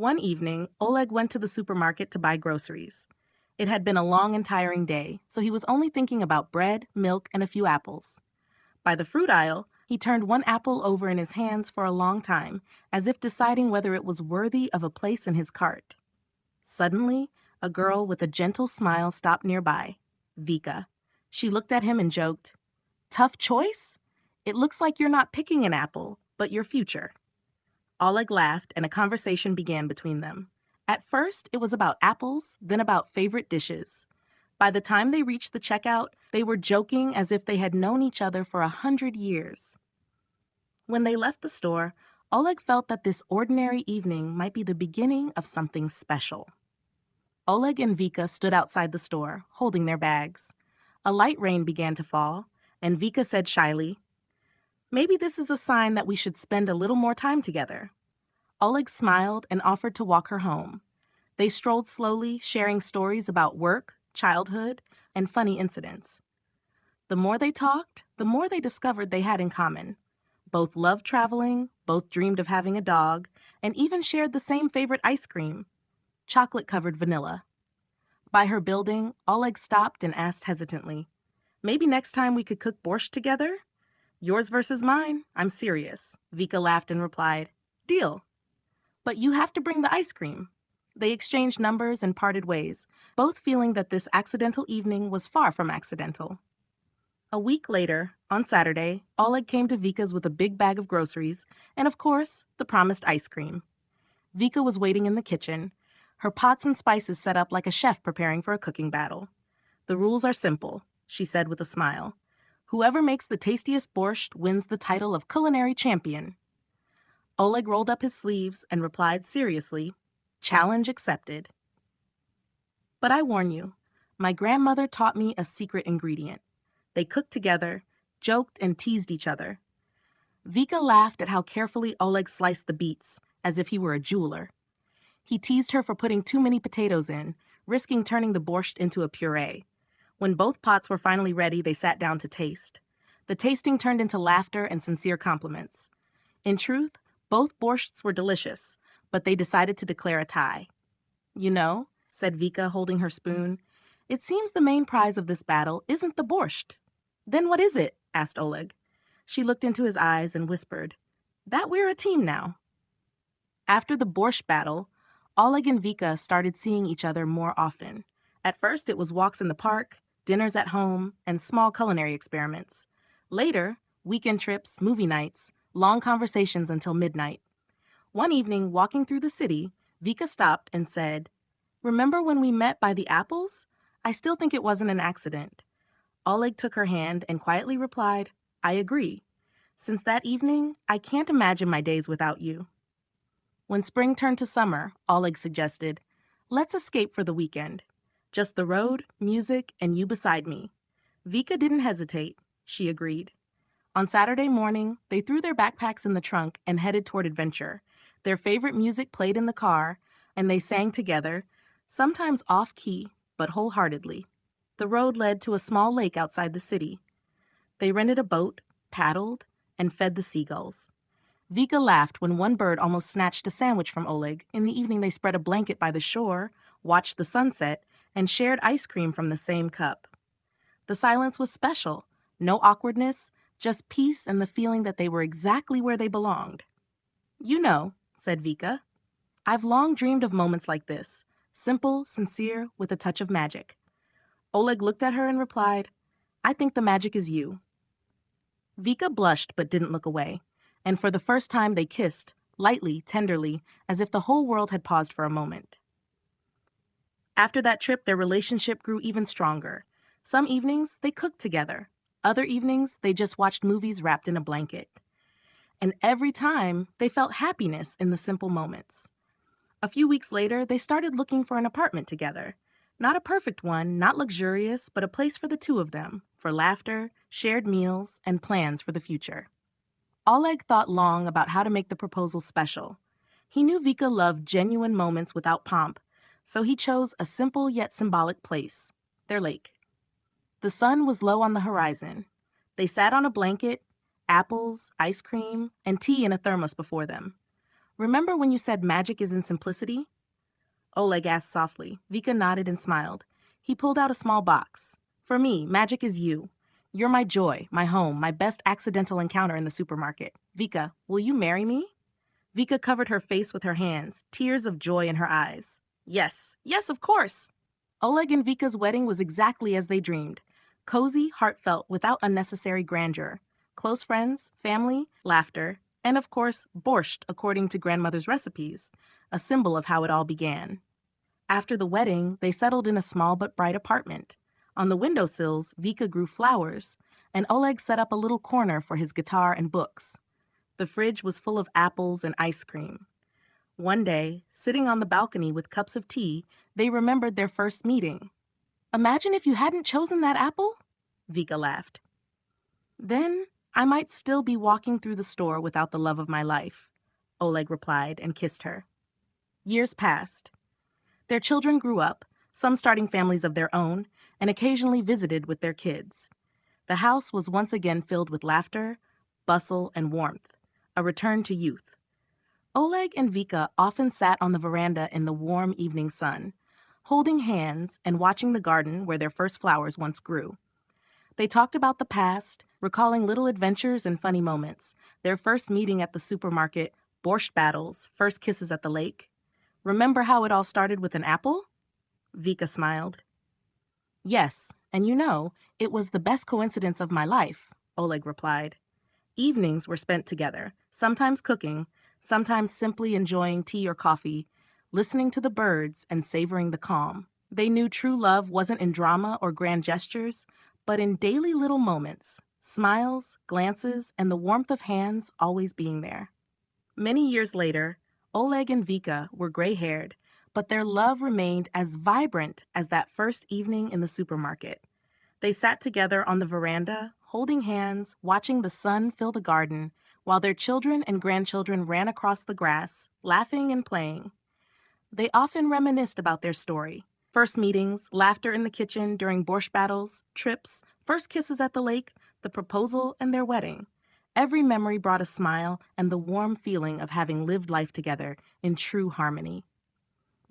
One evening, Oleg went to the supermarket to buy groceries. It had been a long and tiring day, so he was only thinking about bread, milk, and a few apples. By the fruit aisle, he turned one apple over in his hands for a long time, as if deciding whether it was worthy of a place in his cart. Suddenly, a girl with a gentle smile stopped nearby, Vika. She looked at him and joked, "Tough choice? It looks like you're not picking an apple, but your future." Oleg laughed, and a conversation began between them. At first, it was about apples, then about favorite dishes. By the time they reached the checkout, they were joking as if they had known each other for 100 years. When they left the store, Oleg felt that this ordinary evening might be the beginning of something special. Oleg and Vika stood outside the store, holding their bags. A light rain began to fall, and Vika said shyly, "Maybe this is a sign that we should spend a little more time together." Oleg smiled and offered to walk her home. They strolled slowly, sharing stories about work, childhood, and funny incidents. The more they talked, the more they discovered they had in common. Both loved traveling, both dreamed of having a dog, and even shared the same favorite ice cream, chocolate-covered vanilla. By her building, Oleg stopped and asked hesitantly, "Maybe next time we could cook borscht together?" "Yours versus mine. I'm serious." Vika laughed and replied, "Deal." "But you have to bring the ice cream." They exchanged numbers and parted ways, both feeling that this accidental evening was far from accidental. A week later, on Saturday, Oleg came to Vika's with a big bag of groceries and, of course, the promised ice cream. Vika was waiting in the kitchen, her pots and spices set up like a chef preparing for a cooking battle. "The rules are simple," she said with a smile. "Whoever makes the tastiest borscht wins the title of culinary champion." Oleg rolled up his sleeves and replied seriously, "Challenge accepted." "But I warn you, my grandmother taught me a secret ingredient." They cooked together, joked, and teased each other. Vika laughed at how carefully Oleg sliced the beets, as if he were a jeweler. He teased her for putting too many potatoes in, risking turning the borscht into a puree. When both pots were finally ready, they sat down to taste. The tasting turned into laughter and sincere compliments. In truth, both borschts were delicious, but they decided to declare a tie. "You know," said Vika, holding her spoon, "it seems the main prize of this battle isn't the borscht." "Then what is it?" asked Oleg. She looked into his eyes and whispered, "That we're a team now." After the borscht battle, Oleg and Vika started seeing each other more often. At first, it was walks in the park, dinners at home, and small culinary experiments. Later, weekend trips, movie nights, long conversations until midnight. One evening, walking through the city, Vika stopped and said, "Remember when we met by the apples? I still think it wasn't an accident." Oleg took her hand and quietly replied, "I agree. Since that evening, I can't imagine my days without you." When spring turned to summer, Oleg suggested, "Let's escape for the weekend. Just the road, music, and you beside me." Vika didn't hesitate. She agreed. On Saturday morning, they threw their backpacks in the trunk and headed toward adventure. Their favorite music played in the car, and they sang together, sometimes off-key, but wholeheartedly. The road led to a small lake outside the city. They rented a boat, paddled, and fed the seagulls. Vika laughed when one bird almost snatched a sandwich from Oleg. In the evening, they spread a blanket by the shore, watched the sunset, and shared ice cream from the same cup. The silence was special. No awkwardness, just peace and the feeling that they were exactly where they belonged. "You know," said Vika, "I've long dreamed of moments like this, simple, sincere, with a touch of magic." Oleg looked at her and replied, "I think the magic is you." Vika blushed but didn't look away, and for the first time they kissed, lightly, tenderly, as if the whole world had paused for a moment. After that trip, their relationship grew even stronger. Some evenings, they cooked together. Other evenings, they just watched movies wrapped in a blanket. And every time, they felt happiness in the simple moments. A few weeks later, they started looking for an apartment together. Not a perfect one, not luxurious, but a place for the two of them, for laughter, shared meals, and plans for the future. Oleg thought long about how to make the proposal special. He knew Vika loved genuine moments without pomp, so he chose a simple yet symbolic place, their lake. The sun was low on the horizon. They sat on a blanket, apples, ice cream, and tea in a thermos before them. Remember when you said magic is in simplicity? Oleg asked softly. Vika nodded and smiled. He pulled out a small box. For me, magic is you. You're my joy, my home, my best accidental encounter in the supermarket. Vika, will you marry me? Vika covered her face with her hands, tears of joy in her eyes. Yes, yes, of course. Oleg and Vika's wedding was exactly as they dreamed. Cozy, heartfelt, without unnecessary grandeur. Close friends, family, laughter, and of course, borscht according to grandmother's recipes, a symbol of how it all began. After the wedding, they settled in a small but bright apartment. On the windowsills, Vika grew flowers, and Oleg set up a little corner for his guitar and books. The fridge was full of apples and ice cream. One day, sitting on the balcony with cups of tea, they remembered their first meeting. Imagine if you hadn't chosen that apple? Vika laughed. Then I might still be walking through the store without the love of my life, Oleg replied and kissed her. Years passed. Their children grew up, some starting families of their own, and occasionally visited with their kids. The house was once again filled with laughter, bustle, and warmth, a return to youth. Oleg and Vika often sat on the veranda in the warm evening sun, holding hands and watching the garden where their first flowers once grew. They talked about the past, recalling little adventures and funny moments, their first meeting at the supermarket, borscht battles, first kisses at the lake. Remember how it all started with an apple? Vika smiled. Yes, and it was the best coincidence of my life, Oleg replied. Evenings were spent together, sometimes cooking, sometimes simply enjoying tea or coffee, listening to the birds and savoring the calm. They knew true love wasn't in drama or grand gestures, but in daily little moments, smiles, glances, and the warmth of hands always being there. Many years later, Oleg and Vika were gray-haired, but their love remained as vibrant as that first evening in the supermarket. They sat together on the veranda, holding hands, watching the sun fill the garden, while their children and grandchildren ran across the grass, laughing and playing. They often reminisced about their story. First meetings, laughter in the kitchen during borscht battles, trips, first kisses at the lake, the proposal, and their wedding. Every memory brought a smile and the warm feeling of having lived life together in true harmony.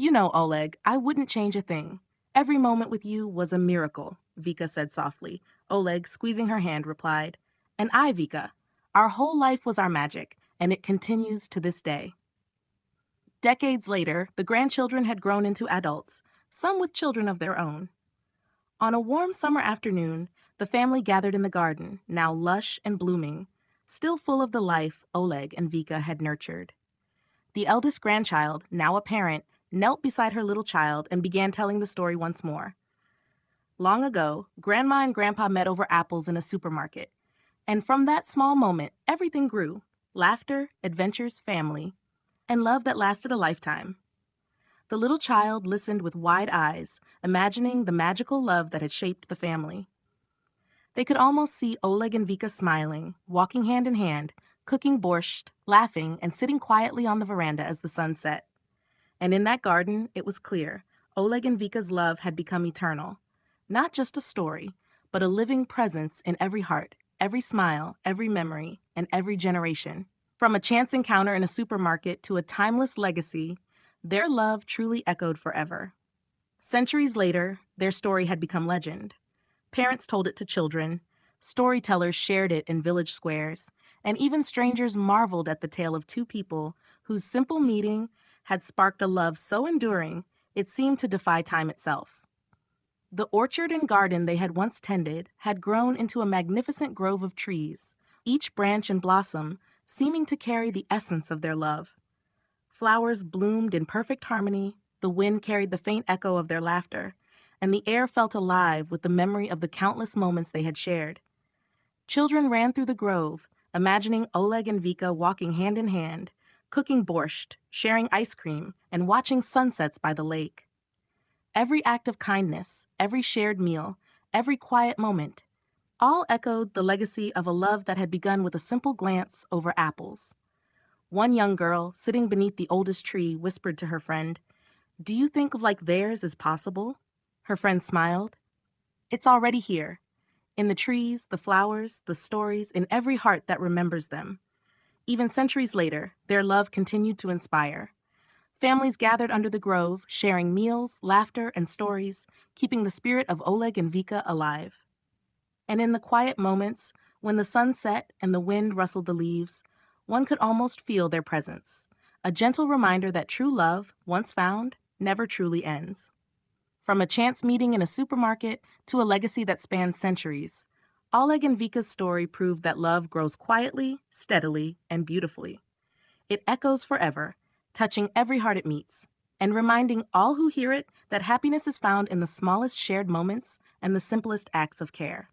Oleg, I wouldn't change a thing. Every moment with you was a miracle, Vika said softly. Oleg, squeezing her hand, replied, And I, Vika, our whole life was our magic, and it continues to this day. Decades later, the grandchildren had grown into adults, some with children of their own. On a warm summer afternoon, the family gathered in the garden, now lush and blooming, still full of the life Oleg and Vika had nurtured. The eldest grandchild, now a parent, knelt beside her little child and began telling the story once more. Long ago, Grandma and Grandpa met over apples in a supermarket, and from that small moment, everything grew: laughter, adventures, family, and love that lasted a lifetime. The little child listened with wide eyes, imagining the magical love that had shaped the family. They could almost see Oleg and Vika smiling, walking hand in hand, cooking borscht, laughing, and sitting quietly on the veranda as the sun set. And in that garden, it was clear, Oleg and Vika's love had become eternal. Not just a story, but a living presence in every heart, every smile, every memory, and every generation. From a chance encounter in a supermarket to a timeless legacy, their love truly echoed forever. Centuries later, their story had become legend. Parents told it to children, storytellers shared it in village squares, and even strangers marveled at the tale of two people whose simple meeting had sparked a love so enduring it seemed to defy time itself. The orchard and garden they had once tended had grown into a magnificent grove of trees, each branch and blossom seeming to carry the essence of their love. Flowers bloomed in perfect harmony, the wind carried the faint echo of their laughter, and the air felt alive with the memory of the countless moments they had shared. Children ran through the grove, imagining Oleg and Vika walking hand in hand, cooking borscht, sharing ice cream, and watching sunsets by the lake. Every act of kindness, every shared meal, every quiet moment, all echoed the legacy of a love that had begun with a simple glance over apples. One young girl, sitting beneath the oldest tree, whispered to her friend, "Do you think like theirs is possible?" Her friend smiled. "It's already here, in the trees, the flowers, the stories, in every heart that remembers them. Even centuries later, their love continued to inspire. Families gathered under the grove, sharing meals, laughter, and stories, keeping the spirit of Oleg and Vika alive. And in the quiet moments, when the sun set and the wind rustled the leaves, one could almost feel their presence, a gentle reminder that true love, once found, never truly ends. From a chance meeting in a supermarket to a legacy that spans centuries, Oleg and Vika's story proved that love grows quietly, steadily, and beautifully. It echoes forever, touching every heart it meets, and reminding all who hear it that happiness is found in the smallest shared moments and the simplest acts of care.